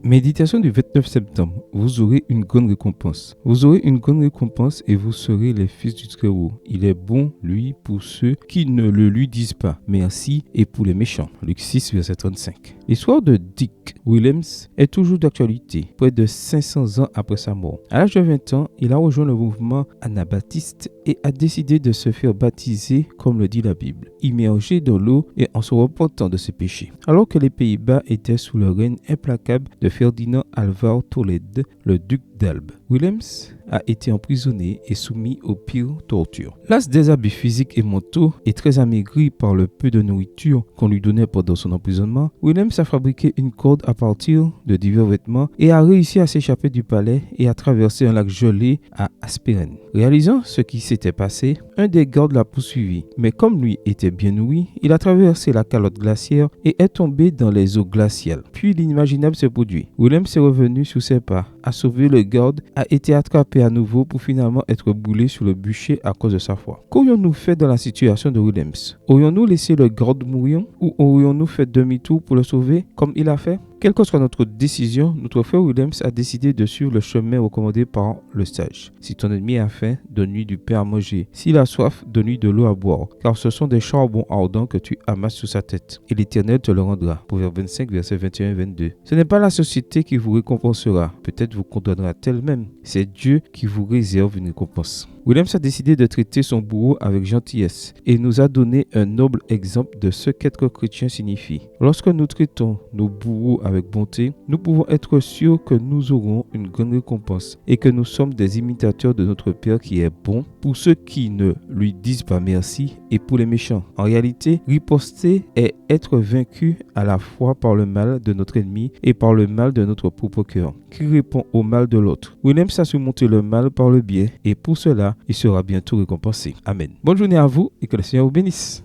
Méditation du 29 septembre. Vous aurez une grande récompense. Vous aurez une grande récompense et vous serez les fils du Très-Haut. Il est bon, lui, pour ceux qui ne le lui disent pas. Merci et pour les méchants. Luc 6, verset 35. L'histoire de Dick Williams est toujours d'actualité, près de 500 ans après sa mort. À l'âge de 20 ans, il a rejoint le mouvement anabaptiste et a décidé de se faire baptiser comme le dit la Bible, immergé dans l'eau et en se repentant de ses péchés. Alors que les Pays-Bas étaient sous le règne implacable de Ferdinand Alvar Tolède, le duc d'Albe, Williams a été emprisonné et soumis aux pires tortures. Las des habits physiques et mentaux et très amaigri par le peu de nourriture qu'on lui donnait pendant son emprisonnement, Williams a fabriqué une corde à partir de divers vêtements et a réussi à s'échapper du palais et à traverser un lac gelé à Asperen. Réalisant ce qui s'était passé, un des gardes l'a poursuivi, mais comme lui était bien nourri, il a traversé la calotte glaciaire et est tombé dans les eaux glaciales. Puis l'inimaginable s'est produit. Williams est revenu sur ses pas, a sauvé le garde, a été attrapé à nouveau pour finalement être brûlé sur le bûcher à cause de sa foi. Qu'aurions-nous fait dans la situation de Williams? Aurions-nous laissé le garde mourir ou aurions-nous fait demi-tour pour le sauver comme il a fait? Quelle que soit notre décision, notre frère Williams a décidé de suivre le chemin recommandé par le sage. Si ton ennemi a faim, donne-lui du pain à manger. S'il a soif, donne-lui de l'eau à boire, car ce sont des charbons ardents que tu amasses sur sa tête, et l'Éternel te le rendra. Proverbe 25, versets 21-22. Ce n'est pas la société qui vous récompensera, peut-être vous condamnera-t-elle même. C'est Dieu qui vous réserve une récompense. Williams a décidé de traiter son bourreau avec gentillesse et nous a donné un noble exemple de ce qu'être chrétien signifie. Lorsque nous traitons nos bourreaux avec bonté, nous pouvons être sûrs que nous aurons une grande récompense et que nous sommes des imitateurs de notre Père qui est bon pour ceux qui ne lui disent pas merci et pour les méchants. En réalité, riposter est être vaincu à la fois par le mal de notre ennemi et par le mal de notre propre cœur, qui répond au mal de l'autre. Williams a surmonté le mal par le bien et pour cela, il sera bientôt récompensé. Amen. Bonne journée à vous et que le Seigneur vous bénisse.